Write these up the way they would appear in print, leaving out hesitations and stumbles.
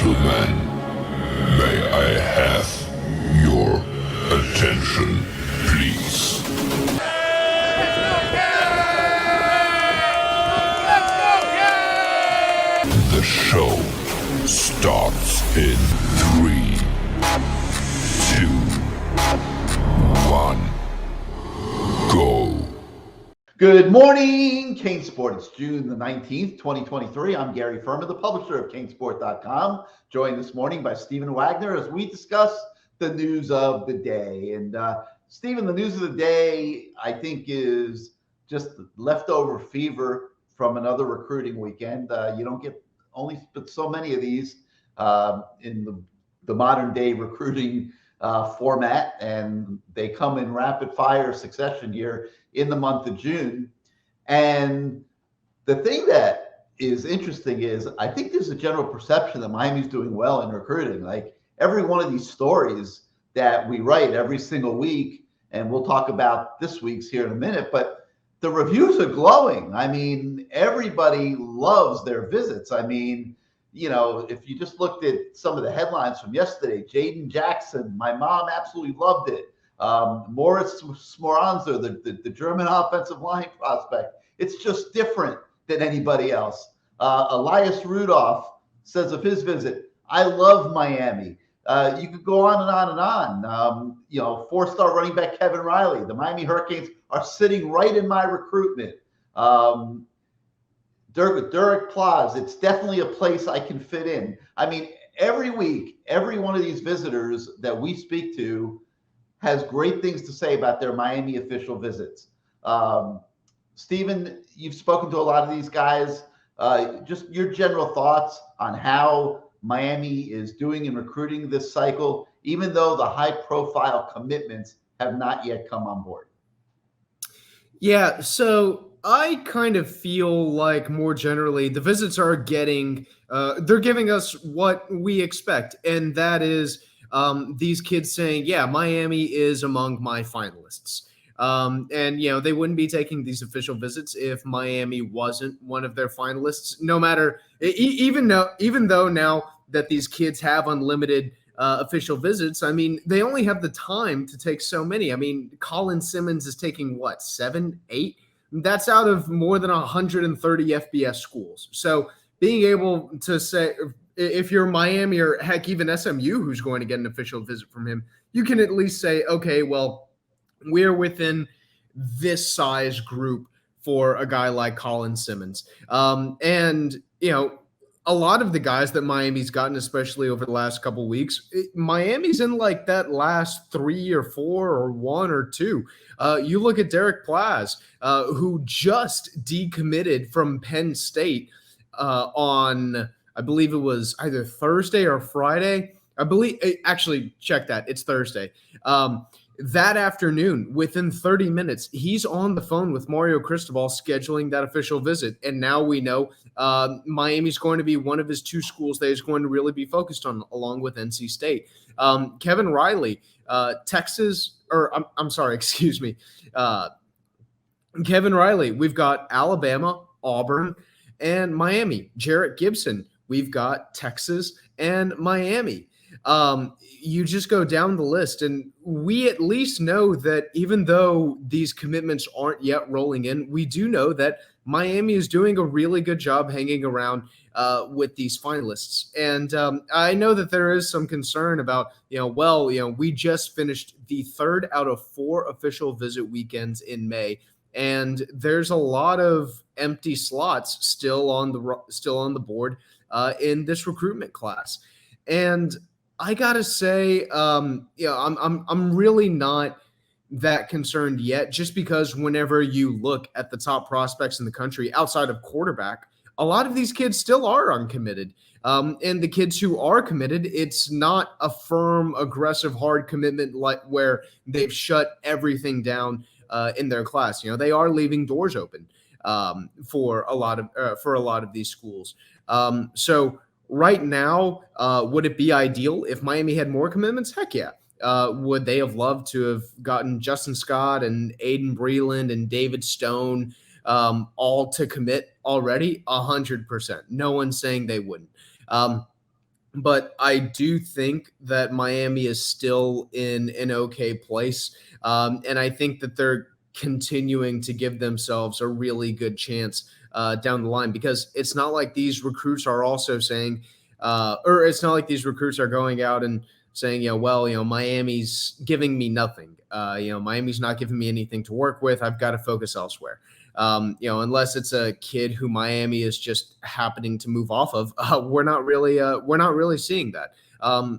Gentlemen, may I have your attention, please? The show starts in 3, 2, 1, go. Good morning, CaneSport. It's June the 19th, 2023. I'm Gary Ferman, the publisher of CaneSport.com, joined this morning by Stephen Wagner as we discuss the news of the day. And Stephen, the news of the day, I think, is just leftover fever from another recruiting weekend. You don't get only but so many of these in the modern day recruiting format, and they come in rapid fire succession here in the month of June. And the thing that is interesting is I think there's a general perception that Miami's doing well in recruiting. Like every one of these stories that we write every single week, and we'll talk about this week's here in a minute, but the reviews are glowing. I mean, everybody loves their visits. I mean, you know, if you just looked at some of the headlines from yesterday, Jaden Jackson, my mom absolutely loved it. Moritz Schmoranzer, the German offensive line prospect. It's just different than anybody else. Elias Rudolph says of his visit, I love Miami. You could go on and on and on. You know, 4-star running back Kevin Riley. The Miami Hurricanes are sitting right in my recruitment. Derek Plaz, it's definitely a place I can fit in. I mean, every week, every one of these visitors that we speak to has great things to say about their Miami official visits. Stephen, you've spoken to a lot of these guys. Just your general thoughts on how Miami is doing in recruiting this cycle, even though the high-profile commitments have not yet come on board. Yeah, so I kind of feel like more generally the visits are they're giving us what we expect, and that is these kids saying, yeah, Miami is among my finalists. And, you know, they wouldn't be taking these official visits if Miami wasn't one of their finalists, no matter, even though now that these kids have unlimited official visits, I mean, they only have the time to take so many. I mean, Colin Simmons is taking what, 7, 8? That's out of more than 130 FBS schools. So being able to say, if you're Miami or heck, even SMU, who's going to get an official visit from him, you can at least say, okay, well, we're within this size group for a guy like Colin Simmons. And, you know, a lot of the guys that Miami's gotten, especially over the last couple of weeks, Miami's in like that last 3 or 4 or 1 or 2. You look at Derek Plaz, who just decommitted from Penn State on, I believe it was either Thursday or Friday. Actually, check that. It's Thursday. That afternoon, within 30 minutes, he's on the phone with Mario Cristobal scheduling that official visit. And now we know Miami's going to be one of his 2 schools that he's going to really be focused on, along with NC State. Kevin Riley, Kevin Riley, we've got Alabama, Auburn, and Miami. Jarrett Gibson, we've got Texas and Miami. You just go down the list, and we at least know that even though these commitments aren't yet rolling in, we do know that Miami is doing a really good job hanging around with these finalists. And I know that there is some concern about, we just finished the 3rd out of 4 official visit weekends in May, and there's a lot of empty slots still on the board in this recruitment class. And I gotta say, I'm really not that concerned yet, just because whenever you look at the top prospects in the country outside of quarterback, a lot of these kids still are uncommitted. And the kids who are committed, it's not a firm, aggressive, hard commitment like where they've shut everything down in their class. They are leaving doors open for a lot of these schools. So right now, would it be ideal if Miami had more commitments? Heck yeah. Would they have loved to have gotten Justin Scott and Aiden Breland and David Stone all to commit already? 100%. No one's saying they wouldn't. but I do think that Miami is still in an okay place. And I think that they're continuing to give themselves a really good chance down the line, because it's not like these recruits are also saying, or it's not like these recruits are going out and saying, well, Miami's giving me nothing. Miami's not giving me anything to work with. I've got to focus elsewhere. Unless it's a kid who Miami is just happening to move off of, we're not really seeing that.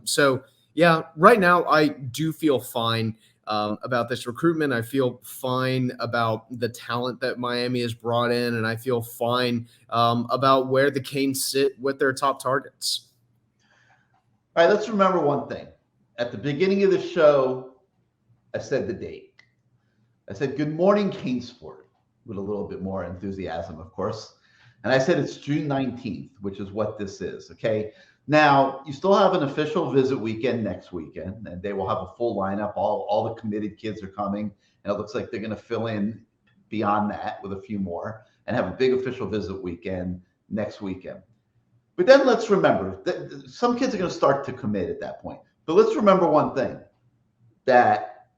So yeah, right now I do feel fine about this recruitment. I feel fine about the talent that Miami has brought in, and I feel fine about where the Canes sit with their top targets. All right, let's remember one thing. At the beginning of the show, I said the date. I said, "Good morning, CaneSport," with a little bit more enthusiasm, of course. And I said it's June 19th, which is what this is, okay? Now, you still have an official visit weekend next weekend, and they will have a full lineup. All the committed kids are coming, and it looks like they're going to fill in beyond that with a few more and have a big official visit weekend next weekend. But then let's remember that some kids are going to start to commit at that point. But let's remember one thing, that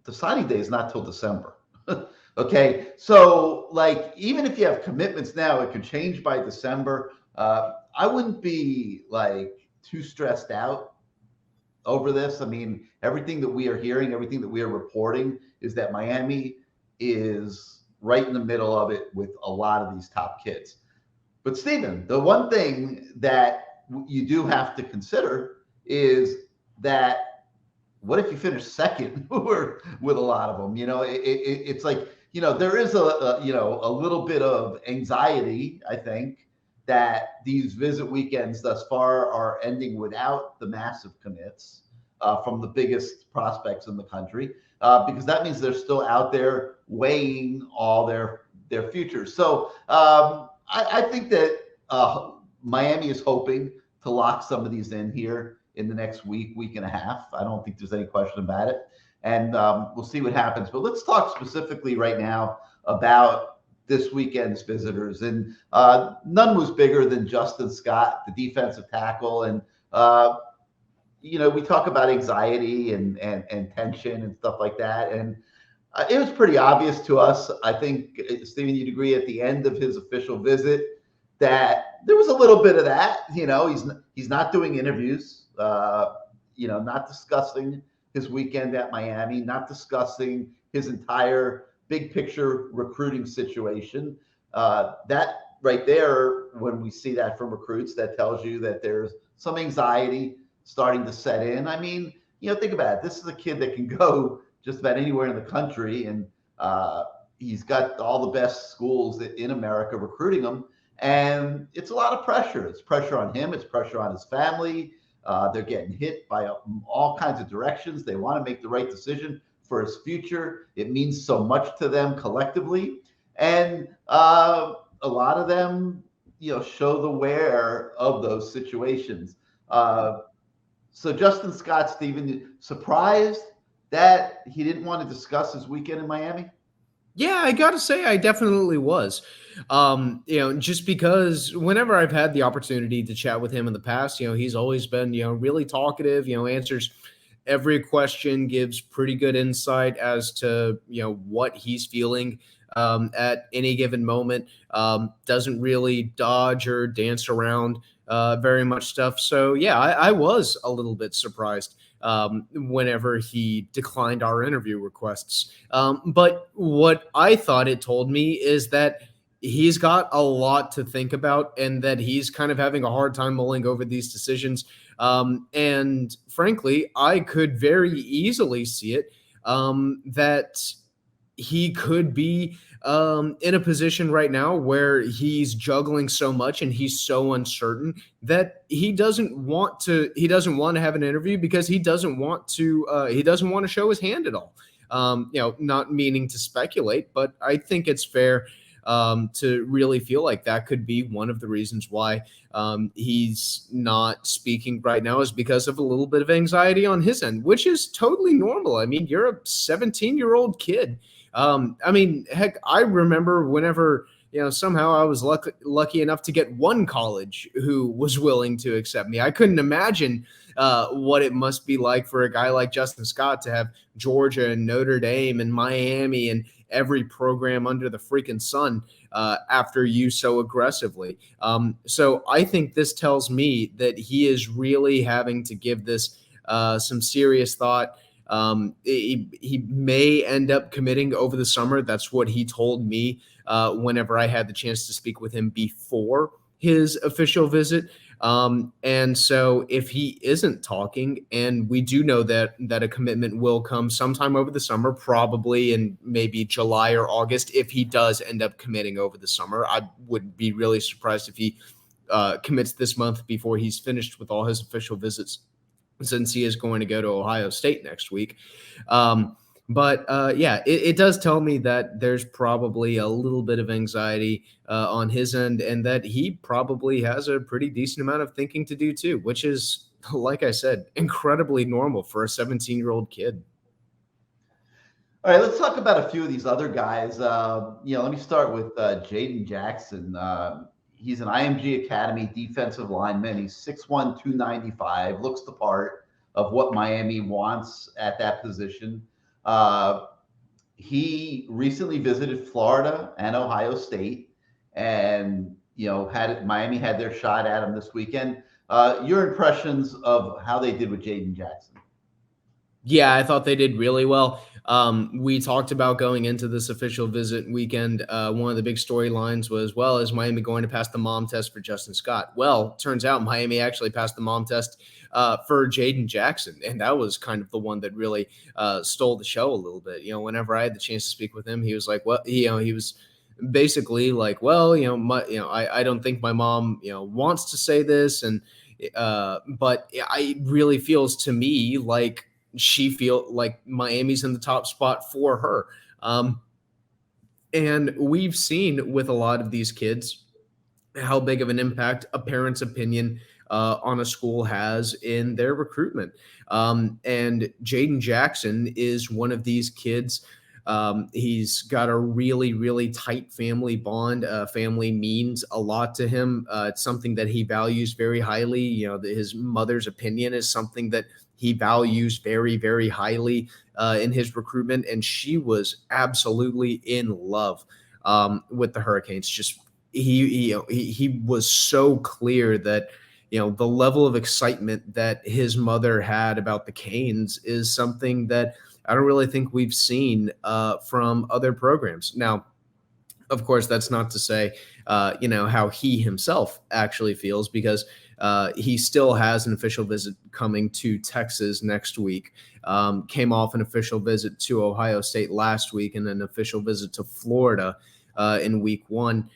the signing day is not till December. Okay, so like even if you have commitments now, it could change by December. I wouldn't be like too stressed out over this. I mean, everything that we are hearing, everything that we are reporting is that Miami is right in the middle of it with a lot of these top kids. But Stephen, the one thing that you do have to consider is that what if you finish second with a lot of them? It's like, there is a little bit of anxiety, I think, that these visit weekends thus far are ending without the massive commits from the biggest prospects in the country, because that means they're still out there weighing all their futures. So I think that Miami is hoping to lock some of these in here in the next week and a half. I don't think there's any question about it. And we'll see what happens. But let's talk specifically right now about this weekend's visitors. And none was bigger than Justin Scott, the defensive tackle. And, we talk about anxiety and tension and stuff like that. And it was pretty obvious to us, I think, Stephen, you'd agree, at the end of his official visit that there was a little bit of that. He's not doing interviews, not discussing his weekend at Miami, not discussing his entire big picture recruiting situation. That right there, when we see that from recruits, that tells you that there's some anxiety starting to set in. I mean, think about it. This is a kid that can go just about anywhere in the country, and he's got all the best schools in America recruiting him. And it's a lot of pressure. It's pressure on him. It's pressure on his family. They're getting hit by all kinds of directions. They want to make the right decision for his future. It means so much to them collectively. And a lot of them, show the wear of those situations. So Justin Scott, Stephen, surprised that he didn't want to discuss his weekend in Miami? Yeah, I got to say, I definitely was. Just because whenever I've had the opportunity to chat with him in the past, he's always been, really talkative, answers every question, gives pretty good insight as to, what he's feeling at any given moment, doesn't really dodge or dance around very much stuff. So, yeah, I was a little bit surprised whenever he declined our interview requests. But what I thought it told me is that he's got a lot to think about and that he's kind of having a hard time mulling over these decisions. And frankly, I could very easily see it that he could be in a position right now where he's juggling so much and he's so uncertain that he doesn't want to have an interview because he doesn't want to show his hand at all. Not meaning to speculate, but I think it's fair to really feel like that could be one of the reasons why he's not speaking right now, is because of a little bit of anxiety on his end, which is totally normal. I mean, you're a 17-year-old kid. Heck, I remember whenever, somehow I was lucky enough to get one college who was willing to accept me. I couldn't imagine what it must be like for a guy like Justin Scott to have Georgia and Notre Dame and Miami and every program under the freaking sun after you so aggressively. So I think this tells me that he is really having to give this some serious thought. He may end up committing over the summer. That's what he told me whenever I had the chance to speak with him before his official visit. And so if he isn't talking, and we do know that a commitment will come sometime over the summer, probably in maybe July or August, if he does end up committing over the summer. I would be really surprised if he commits this month before he's finished with all his official visits, since he is going to go to Ohio State next week. It does tell me that there's probably a little bit of anxiety on his end, and that he probably has a pretty decent amount of thinking to do too, which is, like I said, incredibly normal for a 17-year-old kid. All right, let's talk about a few of these other guys. Let me start with Jaden Jackson. He's an IMG Academy defensive lineman. He's 6'1", 295, looks the part of what Miami wants at that position. He recently visited Florida and Ohio State, and Miami had their shot at him this weekend. Your impressions of how they did with Jaden Jackson? Yeah, I thought they did really well. We talked about going into this official visit weekend. One of the big storylines was, well, is Miami going to pass the mom test for Justin Scott? Well, turns out Miami actually passed the mom test for Jaden Jackson. And that was kind of the one that really stole the show a little bit. Whenever I had the chance to speak with him, he was like, well, he was basically like, well, I don't think my mom, wants to say this. And, but it really feels to me like she feel like Miami's in the top spot for her. And we've seen with a lot of these kids how big of an impact a parent's opinion on a school has in their recruitment. And Jaden Jackson is one of these kids. He's got a really, really tight family bond. Family means a lot to him. It's something that he values very highly. His mother's opinion is something that he values very, very highly in his recruitment. And she was absolutely in love with the Hurricanes. Just he was so clear that the level of excitement that his mother had about the Canes is something that I don't really think we've seen from other programs. Now, of course, that's not to say, how he himself actually feels, because he still has an official visit coming to Texas next week. Came off an official visit to Ohio State last week and an official visit to Florida in week 1.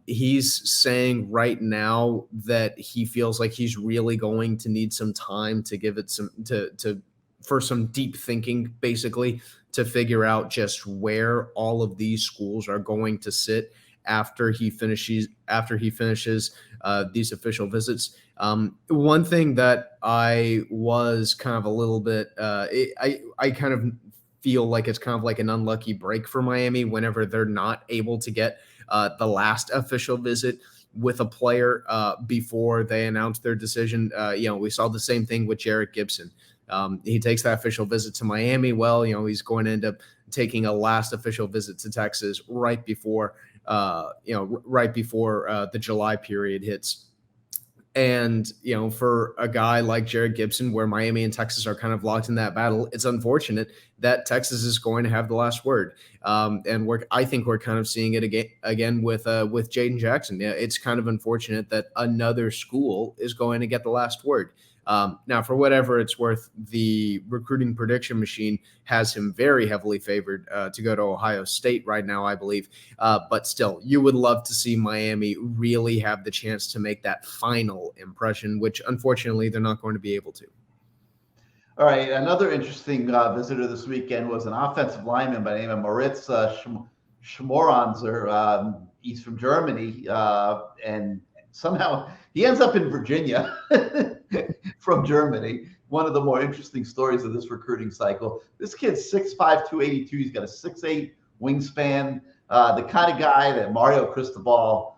He's saying right now that he feels like he's really going to need some time to give it for some deep thinking, basically, to figure out just where all of these schools are going to sit after he finishes these official visits. One thing that I was kind of a little bit, I kind of feel like it's kind of like an unlucky break for Miami whenever they're not able to get the last official visit with a player before they announce their decision. We saw the same thing with Jarrett Gibson. He takes that official visit to Miami. Well, he's going to end up taking a last official visit to Texas right before the July period hits. And, for a guy like Jarrett Gibson, where Miami and Texas are kind of locked in that battle, it's unfortunate that Texas is going to have the last word. And I think we're kind of seeing it again with Jaden Jackson. Yeah, it's kind of unfortunate that another school is going to get the last word. Now, for whatever it's worth, the recruiting prediction machine has him very heavily favored to go to Ohio State right now, I believe. But still, you would love to see Miami really have the chance to make that final impression, which unfortunately they're not going to be able to. All right. Another interesting visitor this weekend was an offensive lineman by the name of Moritz Schmoranzer. He's from Germany, and somehow he ends up in Virginia from Germany. One of the more interesting stories of this recruiting cycle. This kid's 6'5", 282. He's got a 6'8" wingspan. the kind of guy that Mario Cristobal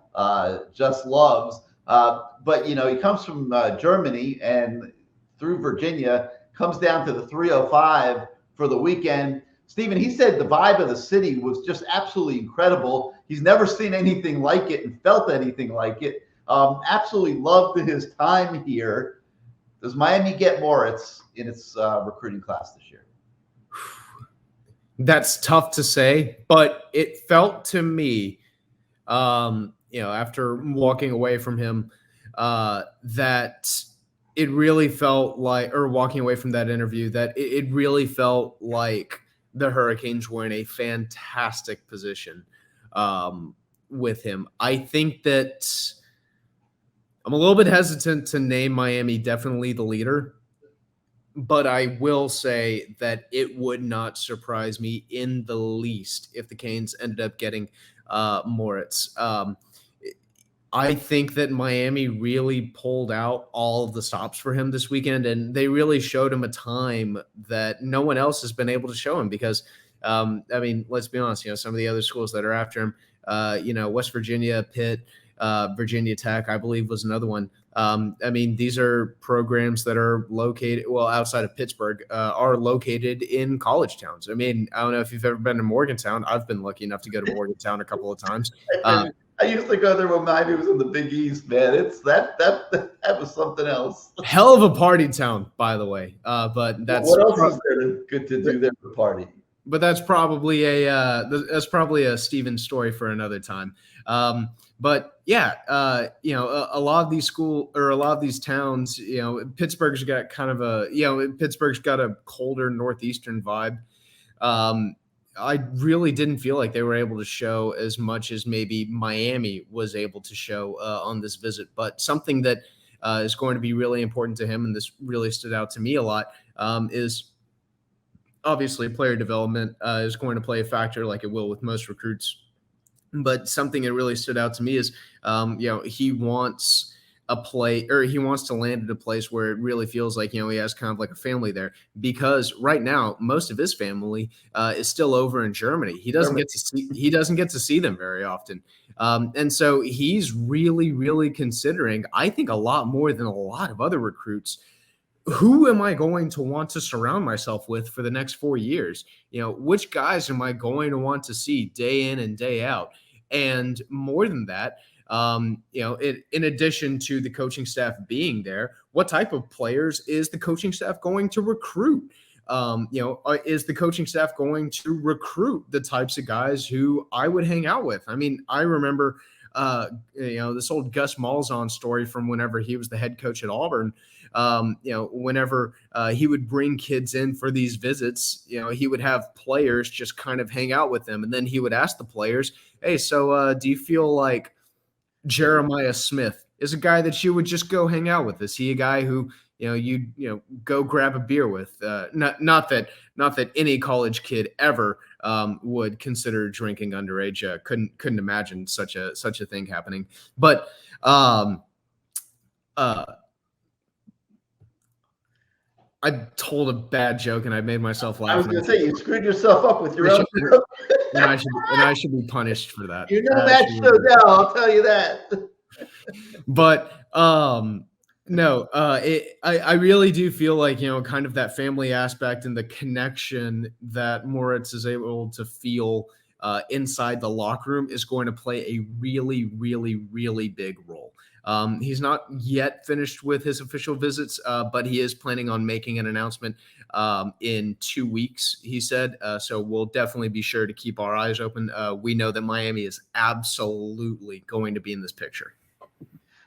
just loves. But, he comes from Germany and through Virginia, comes down to the 305 for the weekend. Stephen, he said the vibe of the city was just absolutely incredible. He's never seen anything like it and felt anything like it. Absolutely loved his time here. Does Miami get Moritz in its recruiting class this year? That's tough to say, but it felt to me, after walking away from him, that it really felt like, or walking away from that interview, that it really felt like the Hurricanes were in a fantastic position with him. I think that I'm a little bit hesitant to name Miami definitely the leader, but I will say that it would not surprise me in the least if the Canes ended up getting Moritz. I think that Miami really pulled out all of the stops for him this weekend, and they really showed him a time that no one else has been able to show him because, let's be honest, some of the other schools that are after him, West Virginia, Pitt, Virginia Tech, I believe was another one. These are programs that are located, outside of Pittsburgh, are located in college towns. I don't know if you've ever been to Morgantown. I've been lucky enough to go to Morgantown a couple of times. I used to go there when Miami was in the Big East, man. It's that was something else. Hell of a party town, by the way. But that's what else is there good to do there for party? But that's probably a Steven story for another time. But yeah, a lot of these towns, Pittsburgh's got kind of Pittsburgh's got a colder northeastern vibe. I really didn't feel like they were able to show as much as maybe Miami was able to show on this visit. But something that is going to be really important to him, and this really stood out to me a lot, is obviously player development is going to play a factor like it will with most recruits. But something that really stood out to me is, he wants he wants to land at a place where it really feels like, he has kind of like a family there, because right now, most of his family is still over in Germany. He doesn't get to see them very often. And so he's really, really considering, I think, a lot more than a lot of other recruits, who am I going to want to surround myself with for the next 4 years? Which guys am I going to want to see day in and day out? And more than that, in addition to the coaching staff being there, what type of players is the coaching staff going to recruit? Is the coaching staff going to recruit the types of guys who I would hang out with? I remember, this old Gus Malzahn story from whenever he was the head coach at Auburn. Whenever he would bring kids in for these visits, he would have players just kind of hang out with them. And then he would ask the players, hey, so do you feel like Jeremiah Smith is a guy that you would just go hang out with? Is he a guy who, you'd go grab a beer with? Not that any college kid ever would consider drinking underage. Couldn't imagine such a thing happening. But I told a bad joke and I made myself laugh. I was going to say, you screwed yourself up with your own joke. and I should be punished for that. That show now, I'll tell you that. But no, I really do feel like, kind of that family aspect and the connection that Moritz is able to feel inside the locker room is going to play a really, really, really big role. He's not yet finished with his official visits, but he is planning on making an announcement in 2 weeks, he said. So we'll definitely be sure to keep our eyes open. We know that Miami is absolutely going to be in this picture.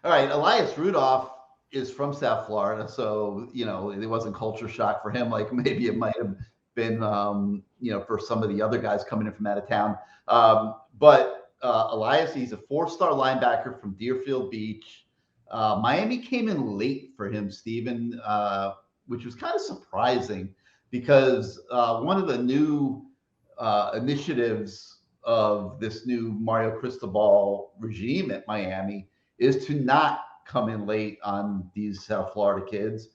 All right. Elias Rudolph is from South Florida. So, it wasn't culture shock for him, like maybe it might have been, for some of the other guys coming in from out of town. But Elias, he's a 4-star linebacker from Deerfield Beach. Miami came in late for him, Stephen, which was kind of surprising because one of the new initiatives of this new Mario Cristobal regime at Miami is to not come in late on these South Florida kids,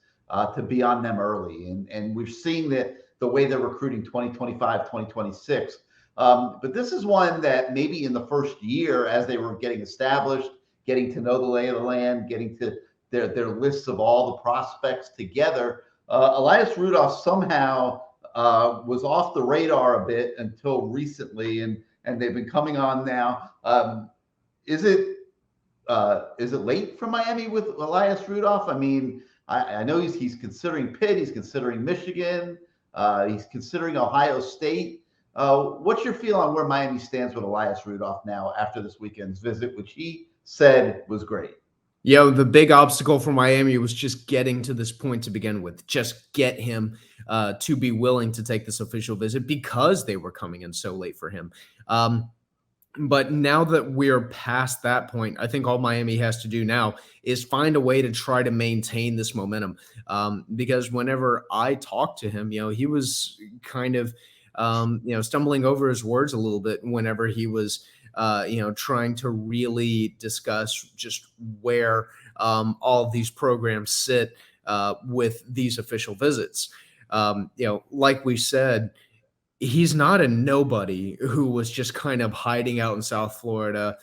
to be on them early. And we're seeing that the way they're recruiting 2025, 2026, But this is one that maybe in the first year, as they were getting established, getting to know the lay of the land, getting to their lists of all the prospects together, Elias Rudolph somehow was off the radar a bit until recently, and they've been coming on now. Is it late for Miami with Elias Rudolph? I mean, I know he's considering Pitt, he's considering Michigan, he's considering Ohio State. What's your feel on where Miami stands with Elias Rudolph now after this weekend's visit, which he said was great? The big obstacle for Miami was just getting to this point to begin with. Just get him to be willing to take this official visit because they were coming in so late for him. But now that we're past that point, I think all Miami has to do now is find a way to try to maintain this momentum. Because whenever I talked to him, he was kind of, stumbling over his words a little bit whenever he was trying to really discuss just where all of these programs sit with these official visits. Like we said, he's not a nobody who was just kind of hiding out in South Florida,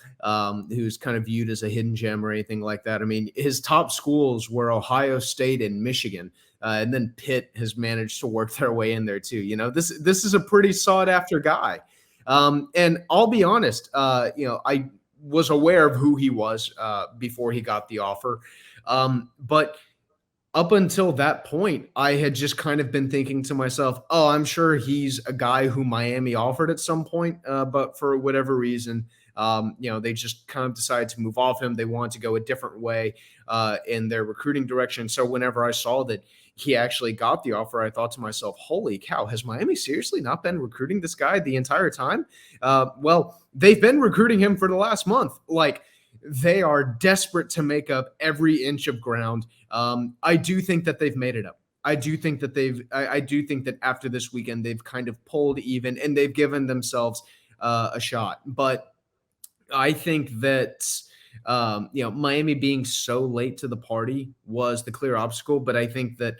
who's kind of viewed as a hidden gem or anything like that. I mean, his top schools were Ohio State and Michigan. And then Pitt has managed to work their way in there too. This is a pretty sought after guy. And I'll be honest, I was aware of who he was before he got the offer. But up until that point, I had just kind of been thinking to myself, oh, I'm sure he's a guy who Miami offered at some point. But for whatever reason, they just kind of decided to move off him. They wanted to go a different way in their recruiting direction. So whenever I saw that he actually got the offer, I thought to myself, holy cow, has Miami seriously not been recruiting this guy the entire time? Well, they've been recruiting him for the last month. Like, they are desperate to make up every inch of ground. I do think that they've made it up. I do think that after this weekend, they've kind of pulled even and they've given themselves a shot. But I think that Miami being so late to the party was the clear obstacle, but I think that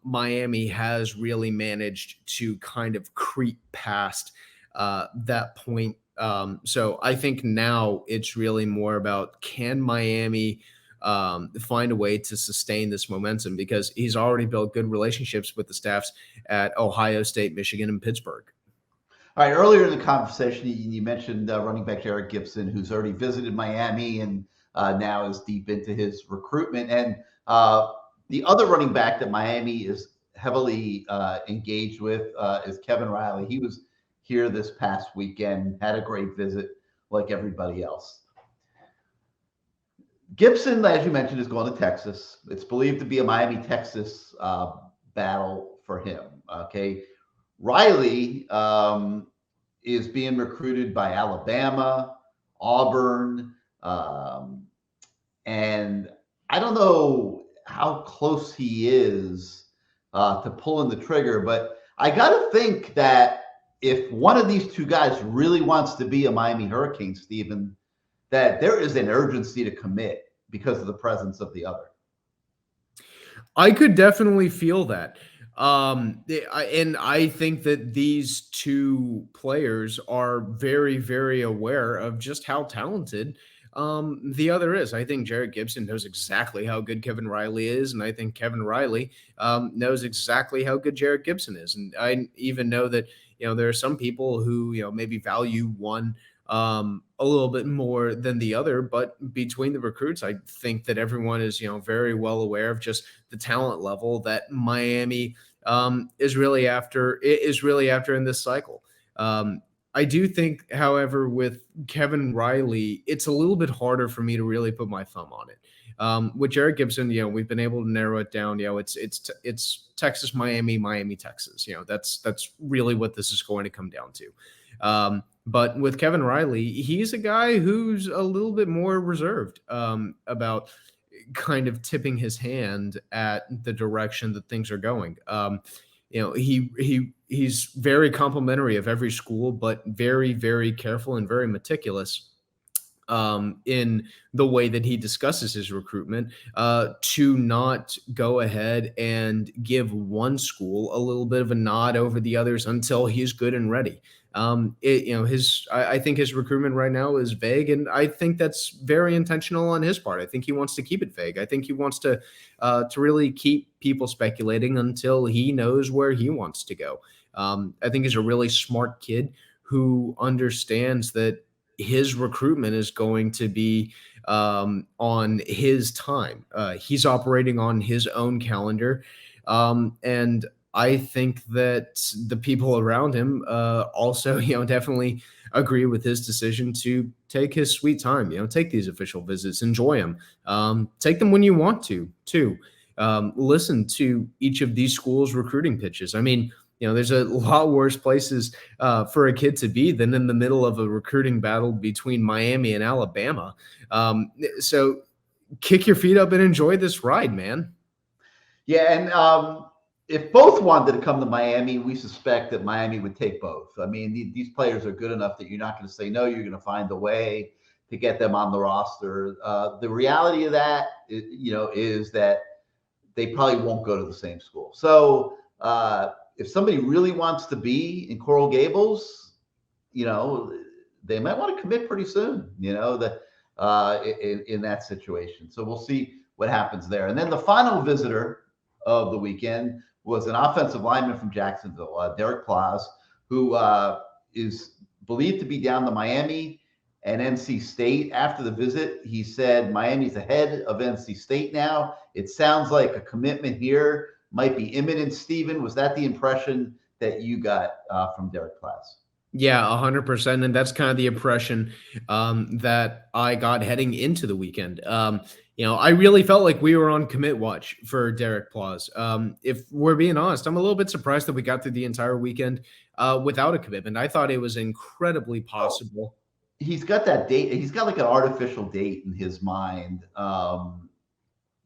Miami has really managed to kind of creep past that point. So I think now it's really more about, can Miami find a way to sustain this momentum, because he's already built good relationships with the staffs at Ohio State, Michigan, and Pittsburgh. All right, earlier in the conversation, you mentioned running back Jared Gibson, who's already visited Miami and now is deep into his recruitment. And the other running back that Miami is heavily engaged with is Kevin Riley. He was here this past weekend, had a great visit like everybody else. Gibson, as you mentioned, is going to Texas. It's believed to be a Miami-Texas battle for him, okay? Riley is being recruited by Alabama, Auburn, and I don't know how close he is to pulling the trigger, but I got to think that if one of these two guys really wants to be a Miami Hurricane, Stephen, that there is an urgency to commit because of the presence of the other. I could definitely feel that. And I think that these two players are very, very aware of just how talented the other is. I think Jared Gibson knows exactly how good Kevin Riley is, and I think Kevin Riley knows exactly how good Jared Gibson is. And I even know that there are some people who maybe value one a little bit more than the other, but between the recruits, I think that everyone is very well aware of just the talent level that Miami is really after in this cycle. I do think, however, with Kevin Riley, it's a little bit harder for me to really put my thumb on it. With Jared Gibson, we've been able to narrow it down. It's Texas, Miami, Texas. That's really what this is going to come down to. But with Kevin Riley, he's a guy who's a little bit more reserved about kind of tipping his hand at the direction that things are going. He's very complimentary of every school, but very, very careful and very meticulous in the way that he discusses his recruitment, to not go ahead and give one school a little bit of a nod over the others until he's good and ready. I think his recruitment right now is vague, and I think that's very intentional on his part. I think he wants to keep it vague. I think he wants to really keep people speculating until he knows where he wants to go. I think he's a really smart kid who understands that his recruitment is going to be on his time. He's operating on his own calendar, and I think that the people around him also, definitely agree with his decision to take his sweet time. Take these official visits, enjoy them, take them when you want to, too. Listen to each of these schools' recruiting pitches. I mean, there's a lot worse places for a kid to be than in the middle of a recruiting battle between Miami and Alabama. So kick your feet up and enjoy this ride, man. Yeah, and if both wanted to come to Miami, we suspect that Miami would take both. I mean, these players are good enough that you're not going to say no. You're going to find a way to get them on the roster. The reality of that, is that they probably won't go to the same school. So if somebody really wants to be in Coral Gables, they might want to commit pretty soon. In that situation. So we'll see what happens there. And then the final visitor of the weekend was an offensive lineman from Jacksonville, Derek Plaz, who is believed to be down to Miami and NC State. After the visit, he said Miami's ahead of NC State now. It sounds like a commitment here might be imminent. Steven, was that the impression that you got from Derek Plaz? Yeah, 100%. And that's kind of the impression that I got heading into the weekend. I really felt like we were on commit watch for Derek Plaz. If we're being honest, I'm a little bit surprised that we got through the entire weekend without a commitment. I thought it was incredibly possible. He's got that date. He's got like an artificial date in his mind.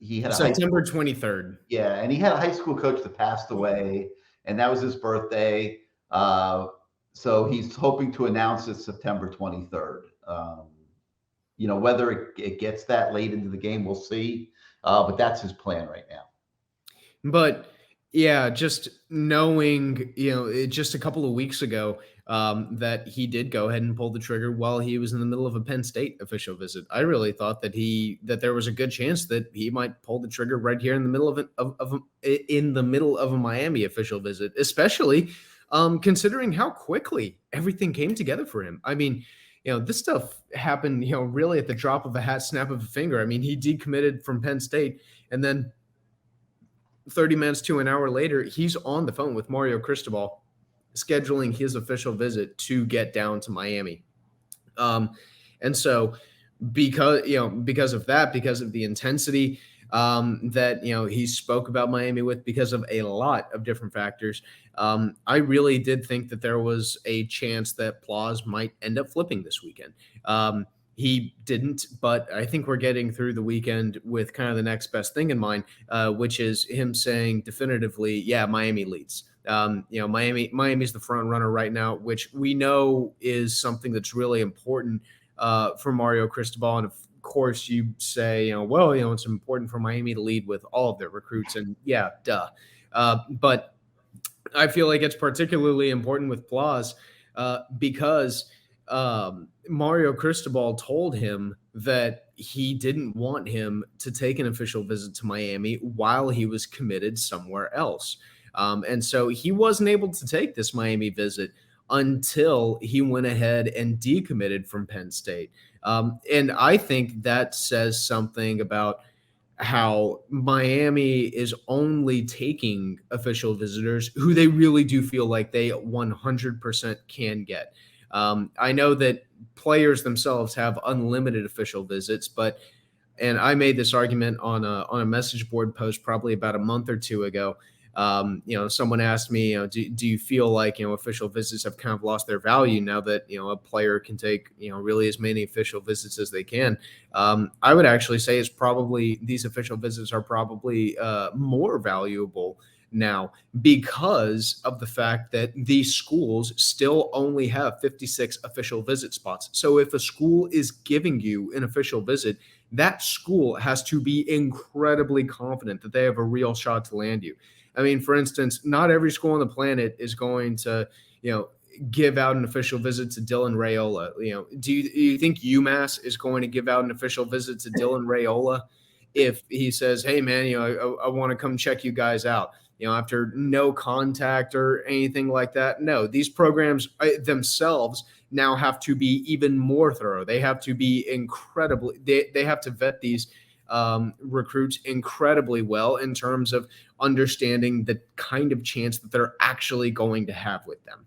He had September 23rd. Yeah, and he had a high school coach that passed away, and that was his birthday. So he's hoping to announce it September 23rd. Whether it gets that late into the game, we'll see. But that's his plan right now. But yeah, just knowing, just a couple of weeks ago that he did go ahead and pull the trigger while he was in the middle of a Penn State official visit. I really thought that there was a good chance that he might pull the trigger right here in the middle of a Miami official visit, especially considering how quickly everything came together for him. I mean, this stuff happened, really at the drop of a hat, snap of a finger. I mean, he decommitted from Penn State, and then 30 minutes to an hour later, he's on the phone with Mario Cristobal, scheduling his official visit to get down to Miami. And so because of that, because of the intensity that, he spoke about Miami with, because of a lot of different factors, I really did think that there was a chance that Plaz might end up flipping this weekend. He didn't, but I think we're getting through the weekend with kind of the next best thing in mind, which is him saying definitively, yeah, Miami leads. Miami's the front runner right now, which we know is something that's really important for Mario Cristobal. And of course, you say, it's important for Miami to lead with all of their recruits, and yeah, duh. But I feel like it's particularly important with Plaz because Mario Cristobal told him that he didn't want him to take an official visit to Miami while he was committed somewhere else. And so he wasn't able to take this Miami visit until he went ahead and decommitted from Penn State. And I think that says something about how Miami is only taking official visitors who they really do feel like they 100% can get. I know that players themselves have unlimited official visits, and I made this argument on a message board post probably about a month or two ago. Someone asked me, do you feel like, official visits have kind of lost their value now that, a player can take, really as many official visits as they can? I would actually say these official visits are probably more valuable now because of the fact that these schools still only have 56 official visit spots. So if a school is giving you an official visit, that school has to be incredibly confident that they have a real shot to land you. I mean, for instance, not every school on the planet is going to, give out an official visit to Dylan Raiola? Do you think UMass is going to give out an official visit to Dylan Raiola if he says, "Hey, man, I want to come check you guys out"? After no contact or anything like that. No, these programs themselves now have to be even more thorough. They have to be incredibly. They have to vet these recruits incredibly well in terms of understanding the kind of chance that they're actually going to have with them.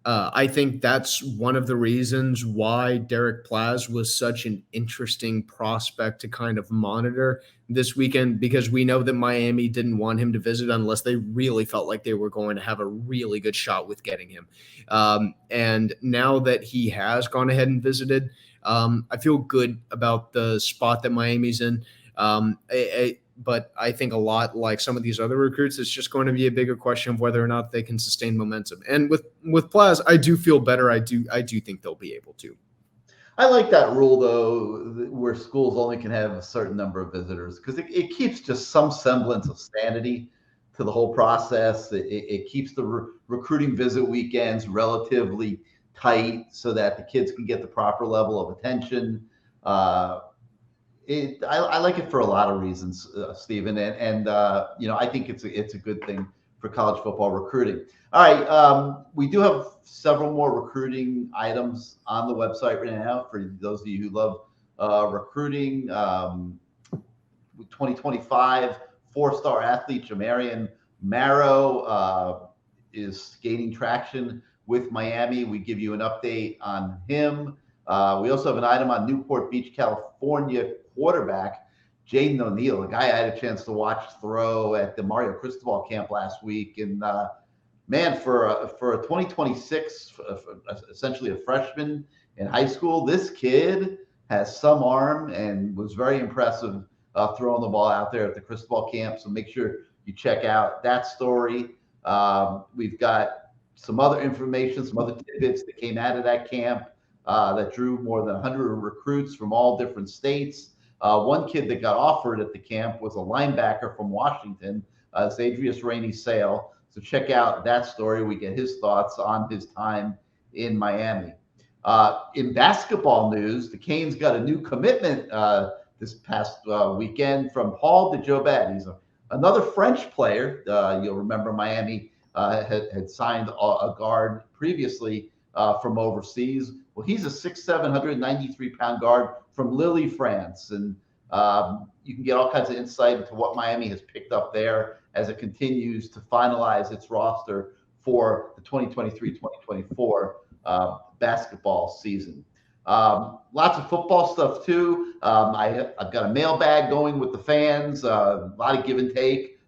I think that's one of the reasons why Derek Plaz was such an interesting prospect to kind of monitor this weekend, because we know that Miami didn't want him to visit unless they really felt like they were going to have a really good shot with getting him. And now that he has gone ahead and visited, I feel good about the spot that Miami's in. But I think a lot like some of these other recruits, it's just going to be a bigger question of whether or not they can sustain momentum. And with Plaz, I do feel better. I do think they'll be able to. I like that rule, though, where schools only can have a certain number of visitors, because it keeps just some semblance of sanity to the whole process. It keeps the recruiting visit weekends relatively tight so that the kids can get the proper level of attention. I like it for a lot of reasons, Stephen, and I think it's a good thing for college football recruiting. All right, we do have several more recruiting items on the website right now for those of you who love recruiting. 2025 four-star athlete Jamarian Marrow is gaining traction with Miami. We give you an update on him. We also have an item on Newport Beach, California quarterback Jaden O'Neal, a guy I had a chance to watch throw at the Mario Cristobal camp last week. And man, for a 2026, essentially a freshman in high school, this kid has some arm and was very impressive throwing the ball out there at the Cristobal camp. So make sure you check out that story. We've got some other information, some other tidbits that came out of that camp that drew more than 100 recruits from all different states. One kid that got offered at the camp was a linebacker from Washington, Zadrius Rainey Sale. So check out that story. We get his thoughts on his time in Miami. In basketball news, the Canes got a new commitment this past weekend from Paul DeJobed. He's another French player. You'll remember Miami had signed a guard previously from overseas. Well, he's a 6'7", 193-pound guard from Lille, France. And you can get all kinds of insight into what Miami has picked up there as it continues to finalize its roster for the 2023-2024 basketball season. Lots of football stuff, too. I've got a mailbag going with the fans, a lot of give and take.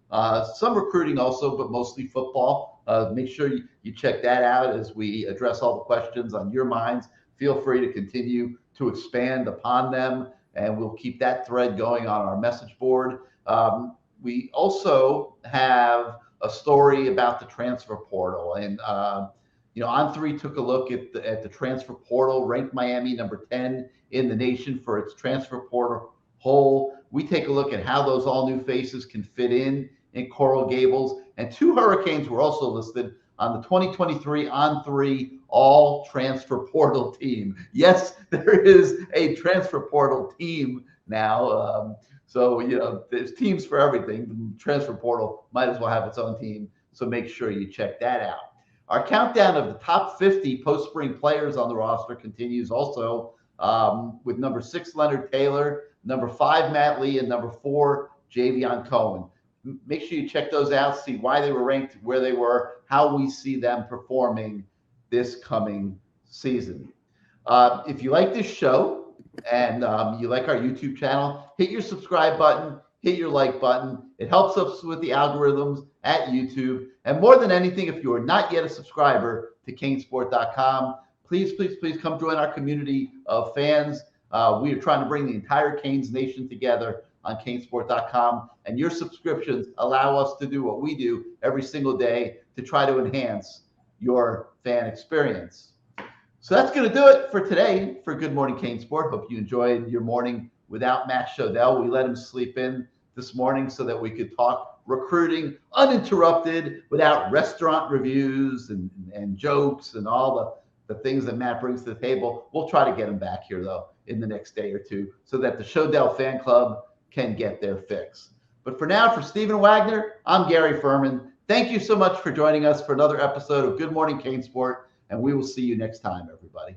Some recruiting also, but mostly football. Make sure you check that out as we address all the questions on your minds. Feel free to continue to expand upon them, and we'll keep that thread going on our message board. We also have a story about the transfer portal, and On3 took a look at the transfer portal, ranked Miami number 10 in the nation for its transfer portal hole. We take a look at how those all new faces can fit in Coral Gables, and 2 Hurricanes were also listed on the 2023 On3 all transfer portal team. Yes, there is a transfer portal team now. So there's teams for everything. The transfer portal might as well have its own team. So make sure you check that out. Our countdown of the top 50 post-spring players on the roster continues also with number 6, Leonard Taylor, number 5, Matt Lee, and number 4, Javion Cohen. Make sure you check those out, see why they were ranked where they were, how we see them performing this coming season. If you like this show and you like our YouTube channel, hit your subscribe button, hit your like button. It helps us with the algorithms at YouTube. And more than anything, if you are not yet a subscriber to CaneSport.com, please come join our community of fans. We are trying to bring the entire Canes Nation together on CaneSport.com, and your subscriptions allow us to do what we do every single day to try to enhance your fan experience. So that's going to do it for today for Good Morning CaneSport. Hope you enjoyed your morning without Matt Shodell. We let him sleep in this morning so that we could talk recruiting uninterrupted without restaurant reviews and jokes and all the things that Matt brings to the table. We'll try to get him back here, though, in the next day or two so that the Shodell fan club can get their fix. But for now, for Stephen Wagner, I'm Gary Ferman. Thank you so much for joining us for another episode of Good Morning CaneSport, and we will see you next time, everybody.